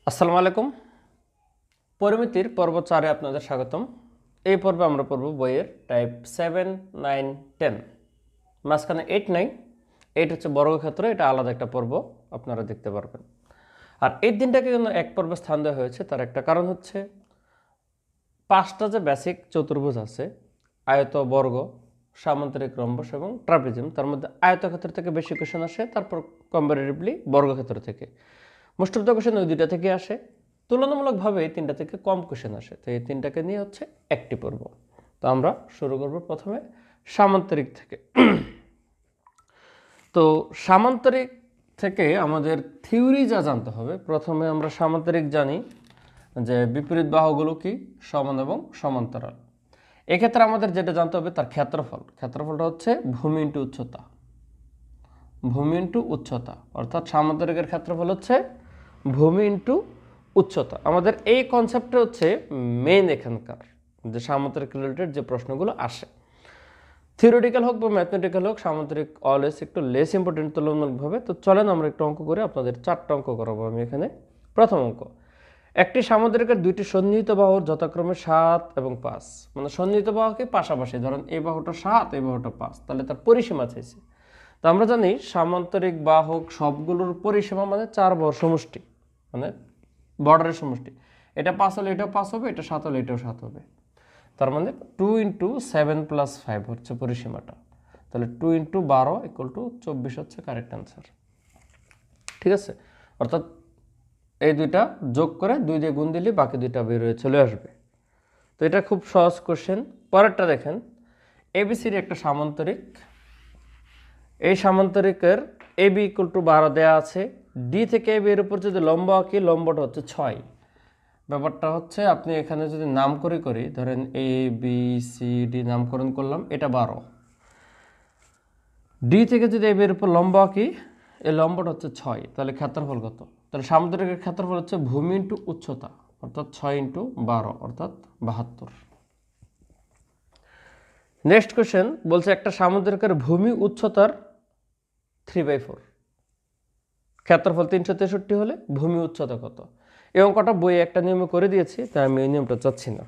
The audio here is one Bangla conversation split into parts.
আসসালামু আলাইকুম। পরিমিতির পর্ব 4-এ আপনাদের স্বাগতম। এই পর্বে আমরা পড়ব বইয়ের টাইপ 7, 9, 10। মাঝখানে 8 নাই। 8 হচ্ছে বর্গক্ষেত্র, এটা আলাদা একটা পর্ব, আপনারা দেখতে পারবেন। আর এই দিনটাকে জন্য এক পর্বে স্থান দেওয়া হয়েছে, তার একটা কারণ হচ্ছে 5টা যে বেসিক চতুর্ভুজ আছে, আয়ত, বর্গ, সামান্তরিক, রম্বস এবং ট্রাপিজিয়াম, তার মধ্যে আয়তক্ষেত্র থেকে বেশি কোশ্চেন আসে, তারপর কম্পারেটিভলি বর্গক্ষেত্র থেকে। মোস্ট অফ দ্য কোশ্চেন ওই দুইটা থেকে আসে, তুলনামূলকভাবে এই তিনটা থেকে কম কোশ্চেন আসে। তো এই তিনটাকে নিয়ে হচ্ছে একটি পর্ব। তো আমরা শুরু করব প্রথমে সামান্তরিক থেকে। তো সামান্তরিক থেকে আমাদের থিওরি যা জানতে হবে, প্রথমে আমরা সামান্তরিক জানি যে বিপরীত বাহুগুলো কি, সমান এবং সমান্তরাল। এক্ষেত্রে আমাদের যেটা জানতে হবে তার ক্ষেত্রফল। ক্ষেত্রফলটা হচ্ছে ভূমি ইন্টু উচ্চতা। ভূমি ইন্টু উচ্চতা, অর্থাৎ সামান্তরিকের ক্ষেত্রফল হচ্ছে ভূমি ইন্টু উচ্চতা। আমাদের এই কনসেপ্টটা হচ্ছে মেইন এখানকার, যে সামান্তরিক রিলেটেড যে প্রশ্নগুলো আসে, থিওরিটিক্যাল হোক বা ম্যাথমেটিক্যাল হোক, সামান্তরিক অলওয়েজ একটু লেস ইম্পর্টেন্ট তুলনামূলকভাবে। তো চলেন আমরা একটু অঙ্ক করে আপনাদের 4টা অঙ্ক করাবো আমি এখানে। প্রথম অঙ্ক, একটি সামান্তরিকের দুইটি সন্নিহিত বাহুর যথাক্রমে 7 এবং 5, মানে সন্নিহিত বাহুকে পাশাপাশি, ধরেন এই বাহুটা 7, এই বাহুটা 5, তাহলে তার পরিসীমা চাইছে। তো আমরা জানি সামান্তরিক বাহুক সবগুলোর পরিসীমা মানে 4 বাহুর সমষ্টি, মানে বর্ডারের সমষ্টি। এটা 5 হলে এটাও 5 হবে, এটা 7 হলে এটাও 7 হবে। তার মানে 2 × 7 + 5 হচ্ছে পরিসীমাটা। তাহলে 2 × 12 = 24 হচ্ছে কারেক্ট অ্যান্সার। ঠিক আছে, অর্থাৎ এই দুইটা যোগ করে 2 দিয়ে গুণ দিলে বাকি দুইটা বের হয়ে চলে আসবে। তো এটা খুব সহজ কোশ্চেন। পরেরটা দেখেন, এবিসির একটা সামান্তরিক। এই সামান্তরিকের এবি = 12 দেওয়া আছে। ডি থেকে এবি এর উপর যদি লম্ব আঁকি, লম্বটা হচ্ছে 6। ব্যাপারটা হচ্ছে আপনি এখানে যদি নাম করি, ধরেন এ বি সি ডি নামকরণ করলাম, এটা 12। ডি থেকে যদি এবি এর উপর লম্ব আঁকি, এই লম্বটা হচ্ছে 6, তাহলে ক্ষেত্রফল কত? তাহলে সামুদ্রিকের ক্ষেত্রফল হচ্ছে ভূমি ইন্টু উচ্চতা, অর্থাৎ 6 × 12, অর্থাৎ 72। নেক্সট কোশ্চেন বলছে একটা সামুদ্রিকের ভূমি উচ্চতার 3/4, ক্ষেত্রফল 363 হলে ভূমি উচ্চতা কত? এই অঙ্কটা বইয়ে একটা নিয়মে করে দিয়েছি, তাই আমি এই নিয়মটা চাচ্ছি না।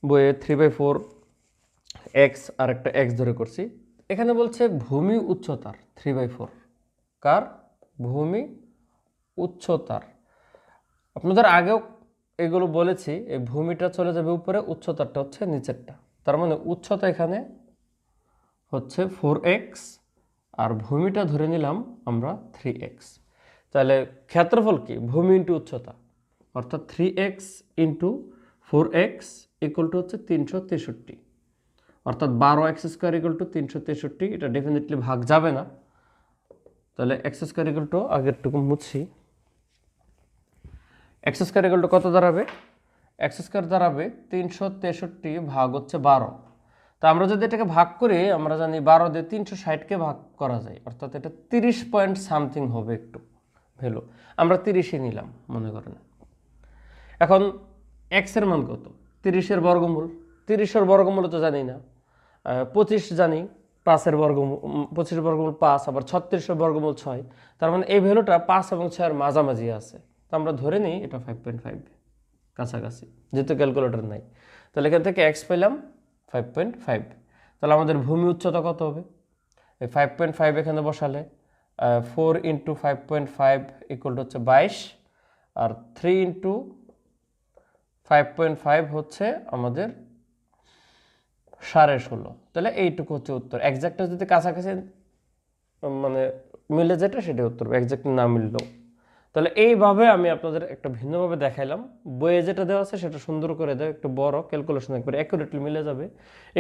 বইয়ে 3/4 এক্স আর একটা এক্স ধরে করছি। এখানে বলছে ভূমি উচ্চতার 3/4, কার? ভূমি উচ্চতার। আপনাদের আগেও এগুলো বলেছি, এই ভূমিটা চলে যাবে উপরে, উচ্চতারটা হচ্ছে নিচেরটা। তার মানে উচ্চতা এখানে হচ্ছে 4x, আর ভূমিটা ধরে নিলাম আমরা 3x। তাহলে ক্ষেত্রফল কি? ভূমি ইন্টু উচ্চতা, অর্থাৎ 3x × 4x হচ্ছে 363, অর্থাৎ 12x² 363। এটা ডেফিনেটলি ভাগ যাবে না, তাহলে x² আগেরটুকু মুছি। x² কত দাঁড়াবে? x² দাঁড়াবে 363 ভাগ হচ্ছে 12। তা আমরা যদি এটাকে ভাগ করি, আমরা জানি 12 দিয়ে 360কে ভাগ করা যায়, অর্থাৎ এটা 30 পয়েন্ট সামথিং হবে একটু ভ্যালু। আমরা 30ই নিলাম মনে করেন। এখন x এর মান কত? 30-এর বর্গমূল। 30-এর বর্গমূল তো জানি না। 25 জানি, 5-এর বর্গমূল, 25-এর বর্গমূল 5, আবার 36-এর বর্গমূল 6। তার মানে এই ভ্যালুটা 5 এবং 6-এর মাঝামাঝি আছে। তো আমরা ধরে নিই এটা 5.5 কাছাকাছি, যেহেতু ক্যালকুলেটর নাই। তাহলে এখান থেকে x পেলাম 5.5। তাহলে আমাদের ভূমি উচ্চতা কত হবে? এই 5.5 এখানে বসালে 4 × 5.5 হচ্ছে 22, আর 3 × 5.5 হচ্ছে আমাদের 16.5। তাহলে এইটুকু হচ্ছে উত্তর। এক্সাক্টটা যদি কাছাকাছি মানে মিলে যেটা, সেটাই উত্তর, এক্সাক্ট না মিললেও। তাহলে এইভাবে আমি আপনাদের একটা ভিন্নভাবে দেখাইলাম। বইয়ে যেটা দেওয়া আছে সেটা সুন্দর করে দেয়, একটু বড়, ক্যালকুলেশন একবারে অ্যাকুরেটলি মিলে যাবে।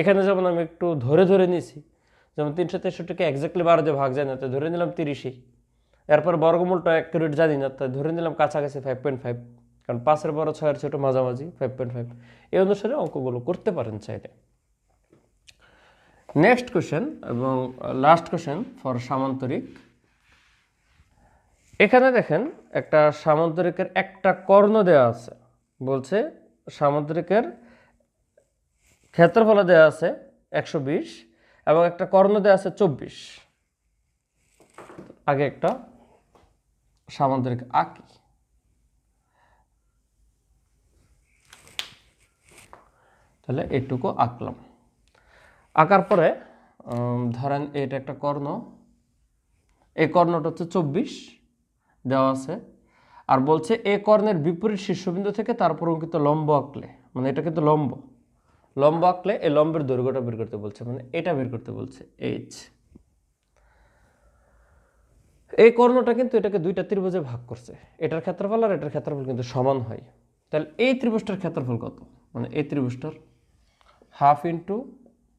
এখানে যেমন আমি একটু ধরে ধরে নিয়েছি, যেমন 363কে এক্স্যাক্টলি 12 দিয়ে ভাগ যায় না, তাই ধরে নিলাম 30ই। এরপর বর্গমূলটা অ্যাকুরেট জানি না, তাই ধরে নিলাম কাছাকাছি 5.5, কারণ 5-এর বড়, 6-এর ছোট, মাঝামাঝি 5.5। এই অনুসারে অঙ্কগুলো করতে পারেন চাইলে। নেক্সট কোশ্চেন এবং লাস্ট কোশ্চেন ফর সামান্তরিক। এখানে দেখেন একটা সামান্তরিকের একটা কর্ণ দেওয়া আছে, বলছে সামান্তরিকের ক্ষেত্রফল দেওয়া আছে 120 এবং একটা কর্ণ দেওয়া আছে 24। আগে একটা সামান্তরিক আঁকি। তাহলে এইটুকু আঁকলাম। আঁকার পরে ধরেন এটা একটা কর্ণ, এই কর্ণটা হচ্ছে 24 দেওয়া আছে, আর বলছে এই কর্ণের বিপরীত শীর্ষবিন্দু থেকে তারপর অঙ্কিত লম্ব আঁকলে, মানে এটা কিন্তু লম্ব, লম্ব আঁকলে এই লম্বের দৈর্ঘ্যটা বের করতে বলছে, মানে এটা বের করতে বলছে এইচ। এই কর্ণটা কিন্তু এটাকে দুইটা ত্রিভুজে ভাগ করছে, এটার ক্ষেত্রফল আর এটার ক্ষেত্রফল কিন্তু সমান হয়। তাহলে এই ত্রিভুজটার ক্ষেত্রফল কত, মানে এই ত্রিভুজটার হাফ ইন্টু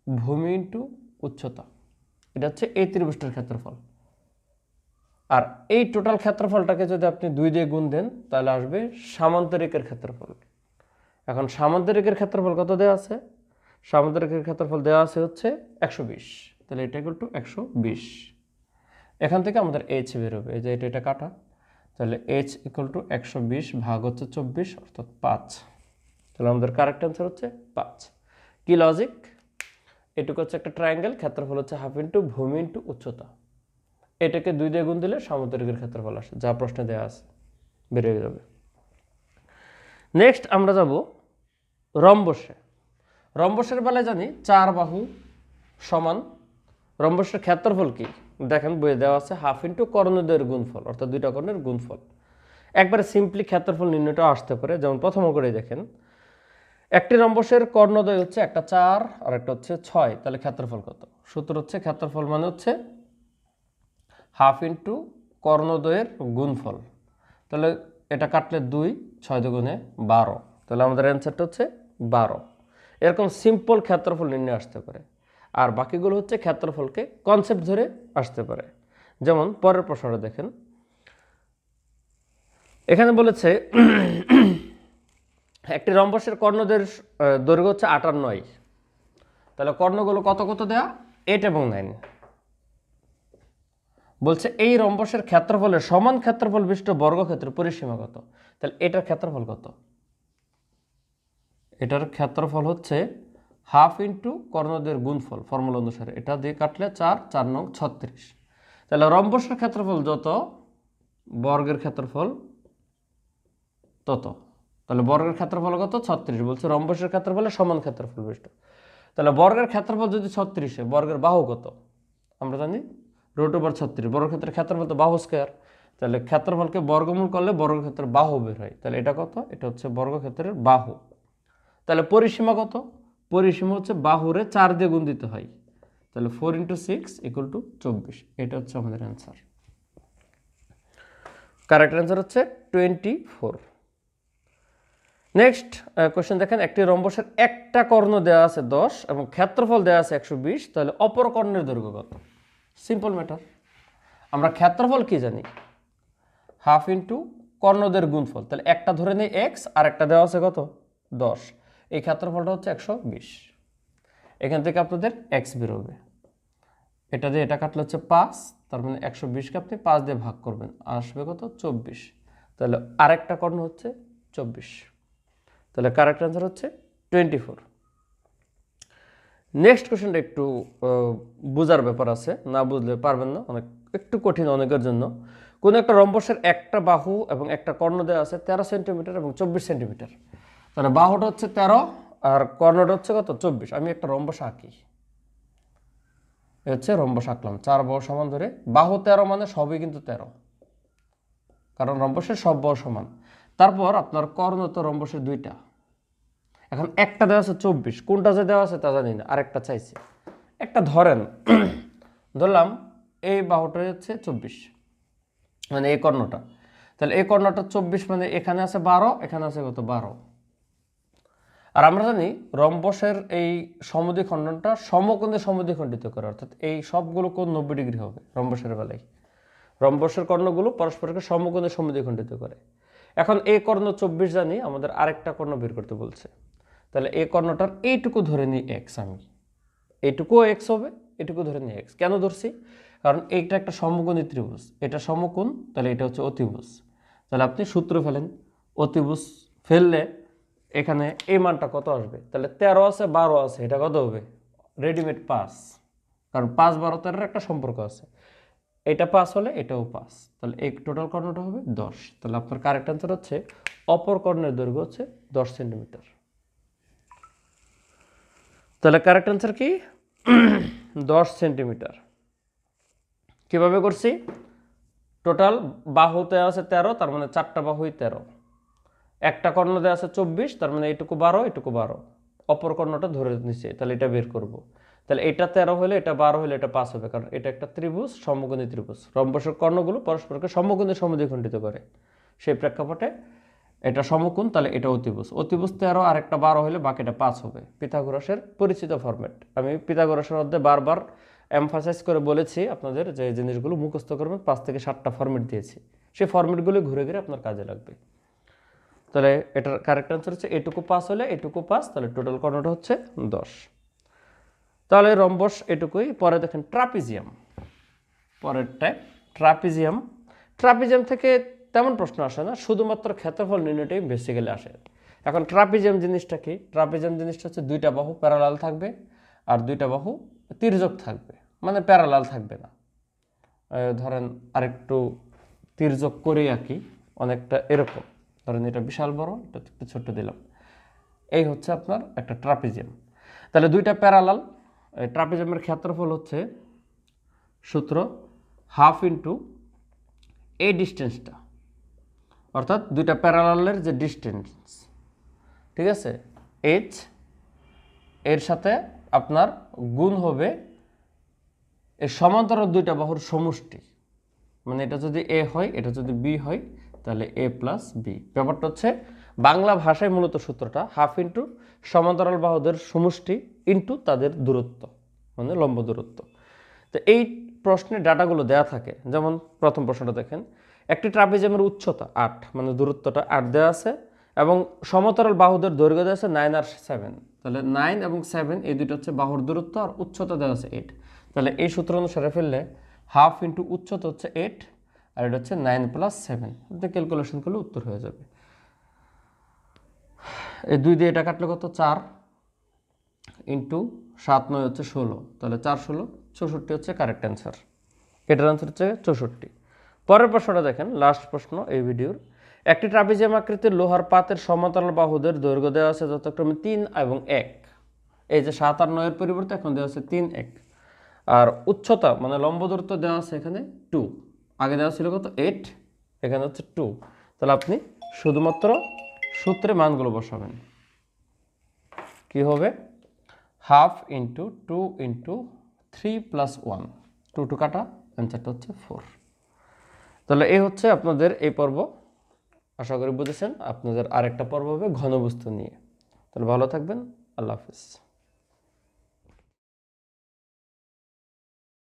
ভূমি ইন্টু উচ্চতা, এটা হচ্ছে এই ত্রিভুজটার ক্ষেত্রফল। আর এই টোটাল ক্ষেত্রফলটাকে যদি আপনি 2 দিয়ে গুণ দেন তাহলে আসবে সামান্তরিকের ক্ষেত্রফল। এখন সামান্তরিকের ক্ষেত্রফল কত দেওয়া আছে, সামান্তরিকের ক্ষেত্রফল দেওয়া আছে হচ্ছে 120, তাহলে এটা ইকুয়াল টু 120। এখান থেকে আমাদের এইচ বেরোবে, এই যে এটা কাটা, তাহলে এইচ ইকুয়াল টু 120 ভাগ হচ্ছে 24 অর্থাৎ 5। তাহলে আমাদের কারেক্ট অ্যান্সার হচ্ছে 5। কি লজিক, এটুকু হচ্ছে একটা ট্রায়াঙ্গেল, ক্ষেত্রফল হচ্ছে হাফ ইন্টু ভূমি ইন্টু উচ্চতা, এটাকে 2 দিয়ে গুণ দিলে সামান্তরিকের ক্ষেত্রফল আসে, যা প্রশ্নে দেওয়া আছে বেরিয়ে যাবে। নেক্সট আমরা যাব রম্বসে। রম্বসের বেলায় জানি 4 বাহু সমান, রম্বসের ক্ষেত্রফল কি দেখেন বইয়ে দেওয়া আছে হাফ ইন্টু কর্ণদ্বয়ের গুণফল, অর্থাৎ 2টা কর্ণের গুণফল। একবারে সিম্পলি ক্ষেত্রফল নির্ণয়টা আসতে পারে, যেমন প্রথম করে দেখেন একটি রম্বসের কর্ণদ্বয় হচ্ছে একটা 4 আর একটা হচ্ছে 6, তাহলে ক্ষেত্রফল কত, সূত্র হচ্ছে ক্ষেত্রফল মানে হচ্ছে হাফ ইন্টু কর্ণদ্বয়ের গুণফল। তাহলে এটা কাটলে 2, 6 দুগুণে 12, তাহলে আমাদের অ্যান্সারটা হচ্ছে 12। এরকম সিম্পল ক্ষেত্রফল নির্ণয় আসতে পারে, আর বাকিগুলো হচ্ছে ক্ষেত্রফলকে কনসেপ্ট ধরে আসতে পারে। যেমন পরের প্রশ্নটা দেখেন, এখানে বলেছে একটি রম্বসের কর্ণদ্বয়ের দৈর্ঘ্য হচ্ছে 58, তাহলে কর্ণগুলো কত কত দেয়া 8 এবং 9। বলছে এই রম্বসের ক্ষেত্রফলের সমান ক্ষেত্রফল বিশিষ্ট বর্গক্ষেত্রের পরিসীমা কত, তাহলে এটার ক্ষেত্রফল কত, এটার ক্ষেত্রফল হচ্ছে হাফ ইন্টু কর্ণদ্বয়ের গুণফল ফর্মুলা অনুসারে, এটা দিয়ে কাটলে 4, 4 নং 36। তাহলে রম্বসের ক্ষেত্রফল যত বর্গের ক্ষেত্রফল তত, তাহলে বর্গের ক্ষেত্রফল কত 36, বলছে রম্বসের ক্ষেত্রফলের সমান ক্ষেত্রফল বিশিষ্ট। তাহলে বর্গের ক্ষেত্রফল যদি 36, বর্গের বাহু কত আমরা জানি √36, বর্গক্ষেত্রের ক্ষেত্রফল তো বাহু স্কয়ার, তাহলে ক্ষেত্রফলকে বর্গমূল করলে বর্গক্ষেত্রের বাহু বের হয়, তাহলে এটা কত, এটা হচ্ছে বর্গক্ষেত্রের বাহু। তাহলে পরিসীমা কত, পরিসীমা হচ্ছে বাহুরে 4 দিয়ে গুণ দিতে হয়, তাহলে 4 × 6 = 24, এটা হচ্ছে আমাদের অ্যান্সার। কারেক্ট অ্যান্সার হচ্ছে 24। নেক্সট কোশ্চেন দেখেন, একটি রম্বসের একটা কর্ণ দেওয়া আছে 10 এবং ক্ষেত্রফল দেওয়া আছে 120, তাহলে অপর কর্ণের দৈর্ঘ্য কত, সিম্পল ম্যাটার। আমরা ক্ষেত্রফল কি জানি, হাফ ইন্টু কর্ণদ্বয়ের গুণফল, তাহলে একটা ধরে নেই x আর একটা দেওয়া আছে কত 10, এই ক্ষেত্রফলটা হচ্ছে 120, এখান থেকে আপনাদের x বেরোবে, এটা দিয়ে এটা কাটলে হচ্ছে 5, তার মানে 120কে আপনি 5 দিয়ে ভাগ করবেন, আসবে কত 24, তাহলে আরেকটা কর্ণ হচ্ছে 24, তাহলে কারেক্ট অ্যান্সার হচ্ছে 24। নেক্সট কোশ্চেনটা একটু বোঝার ব্যাপার আছে, না বুঝলে পারবেন না, অনেক একটু কঠিন অনেকের জন্য। কোন একটা রম্বসের একটা বাহু এবং একটা কর্ণ দেওয়া আছে 13 সেন্টিমিটার এবং 24 সেন্টিমিটার, তাহলে বাহুটা হচ্ছে 13 আর কর্ণটা হচ্ছে কত 24। আমি একটা রম্বস আঁকি, হচ্ছে রম্বস আঁকলাম 4 বাহু সমান ধরে, বাহু 13 মানে সবই কিন্তু 13, কারণ রম্বসের সব বাহু সমান। তারপর আপনার কর্ণ তো রম্বসের 2টা, এখন একটা দেওয়া আছে 24, কোনটা যে দেওয়া আছে তা জানি না, আরেকটা চাইছে, একটা ধরেন ধরলাম এই বাহুটা হচ্ছে 24, মানে এই কর্ণটা, তাহলে এই কর্ণটা 24 মানে এখানে আছে 12, এখানে আছে কত 12। আর আমরা জানি রম্বসের এই সমদ্বিখণ্ডনটা সমকোণে সমদ্বিখণ্ডিত করে, অর্থাৎ এই সবগুলো কোণ 90 ডিগ্রি হবে রম্বসের বেলায়, রম্বসের কর্ণগুলো পরস্পরকে সমকোণে সমদ্বিখণ্ডিত করে। এখন এই কর্ণ 24 জানি, আমাদের আরেকটা কর্ণ বের করতে বলছে, তাহলে এই কর্ণটার এইটুকু ধরে নিই x, আমি এইটুকুও x হবে, এটুকু ধরে নিই x, কেন ধরছি, কারণ এইটা একটা সমকোণী ত্রিভুজ, এটা সমকোণ, তাহলে এটা হচ্ছে অতিভুজ, তাহলে আপনি সূত্র ফেলেন, অতিভুজ ফেললে এখানে এই মানটা কত আসবে, তাহলে 13 আছে 12 আছে, এটা কত হবে রেডিমেড 5, কারণ 5, 12, 13 একটা সম্পর্ক আছে, এটা 5 হলে এটাও 5, তাহলে এই টোটাল কর্ণটা হবে 10, তাহলে আপনার কারেক্ট অ্যান্সার হচ্ছে অপর কর্ণের দৈর্ঘ্য হচ্ছে 10 সেন্টিমিটার। তাহলে কারেক্ট অ্যান্সার কি 10 সেন্টিমিটার। কিভাবে করছি, টোটাল বাহুতে আছে 13, তার মানে 4টা বাহুই 13, একটা কর্ণ দেওয়া আছে 24, তার মানে এইটুকু 12, এটুকু 12, অপর কর্ণটা ধরে নিচ্ছে, তাহলে এটা বের করব। তাহলে এটা 13 হলে এটা 12 হলে এটা 5 হবে, কারণ এটা একটা ত্রিভুজ, সমকোণী ত্রিভুজ। রম্বসের কর্ণগুলো পরস্পরকে সমকোণে সমদ্বিখণ্ডিত করে, সেই প্রেক্ষাপটে এটা সমকোণ, তাহলে এটা অতিভুজ। অতিভুজ 13 আর একটা 12 হলে বাকিটা 5 হবে। পিথাগোরাসের পরিচিত ফরম্যাট, আমি পিথাগোরাসের মধ্যে বারবার এমফাসাইজ করে বলেছি আপনাদের যে জিনিসগুলো মুখস্থ করবেন, 5 থেকে 7টা ফরম্যাট দিয়েছি, সেই ফরম্যাটগুলো ঘুরে ঘুরে আপনার কাজে লাগবে। তাহলে এটার কারেক্ট আনসার হচ্ছে এটুকু 5 হলে এটুকু 5, তাহলে টোটাল কর্ণটা হচ্ছে 10। তাহলে রম্বস এটুকুই। পরে দেখেন ট্রাপিজিয়াম, পরেরটায় ট্রাপিজিয়াম। ট্রাপিজিয়াম থেকে তেমন প্রশ্ন আসে না, শুধুমাত্র ক্ষেত্রফল নির্ণয়টাই বেসিক্যালি আসে। এখন ট্রাপিজিয়াম জিনিসটা কি? ট্রাপিজিয়াম জিনিসটা হচ্ছে দুইটা বাহু প্যারালাল থাকবে আর দুইটা বাহু তির্যক থাকবে, মানে প্যারালাল থাকবে না। ধরেন আরেকটু তির্যক করে আঁকি, অনেকটা এরকম, ধরেন এটা বিশাল বড়, এটা একটু ছোট্ট দিলাম, এই হচ্ছে আপনার একটা ট্রাপিজিয়াম। তাহলে দুইটা প্যারালাল, ট্রাপিজিয়ামের ক্ষেত্রফল হচ্ছে সূত্র হাফ ইন্টু এই ডিস্টেন্সটা, অর্থাৎ দুইটা প্যারালালের যে ডিস্টেন্স, ঠিক আছে, এইচ, এর সাথে আপনার গুণ হবে এর সমান্তরাল দুইটা বাহুর সমষ্টি, মানে এটা যদি এ হয় এটা যদি বি হয় তাহলে এ প্লাস বি। ব্যাপারটা হচ্ছে বাংলা ভাষায় মূলত সূত্রটা হাফ ইন্টু সমান্তরাল বাহুদের সমষ্টি ইন্টু তাদের দূরত্ব, মানে লম্ব দূরত্ব। তো এই প্রশ্নের ডাটাগুলো দেয়া থাকে, যেমন প্রথম প্রশ্নটা দেখেন, একটি ট্রাপিজিয়ামের উচ্চতা 8, মানে দূরত্বটা 8 দেওয়া আছে, এবং সমান্তরাল বাহুদের দৈর্ঘ্য দেওয়া আছে 9 আর 7, তাহলে 9 এবং 7 এই দুটো হচ্ছে বাহুর দূরত্ব, আর উচ্চতা দেওয়া আছে 8। তাহলে এই সূত্র অনুসারে ফেললে হাফ ইন্টু উচ্চতা হচ্ছে 8, আর এটা হচ্ছে 9 প্লাস 7, ক্যালকুলেশন করলে উত্তর হয়ে যাবে। এই 2 দিয়ে এটা কাটলে কত, 4 ইন্টু 7 9 হচ্ছে 16, তাহলে 4 16 64 হচ্ছে কারেক্ট অ্যান্সার। এটার আনসার হচ্ছে 64। পরের প্রশ্নটা দেখেন, লাস্ট প্রশ্ন এই ভিডিওর। একটি ট্রাপিজিয়াম আকৃতির লোহার পাতের সমান্তরাল বাহুদের দৈর্ঘ্য দেওয়া আছে যথাক্রমে 3 এবং 1, এই যে 7 আর 9 এর পরিবর্তে এখন দেওয়া আছে 3 1, আর উচ্চতা মানে লম্ব দূরত্ব দেওয়া আছে এখানে 2, আগে দেওয়া ছিল কত 8, এখানে হচ্ছে 2। তাহলে আপনি শুধুমাত্র সূত্রে মানগুলো বসাবেন, কি হবে, হাফ ইন্টু 2 ইন্টু 3 প্লাস 1, 2 2 কাটা, অ্যান্সারটা হচ্ছে 4। তাহলে এই হচ্ছে আপনাদের এই পর্ব, আশা করি বুঝেছেন। আপনাদের আরেকটা পর্ব হবে ঘনবস্তু নিয়ে। তাহলে ভালো থাকবেন, আল্লাহ হাফিজ।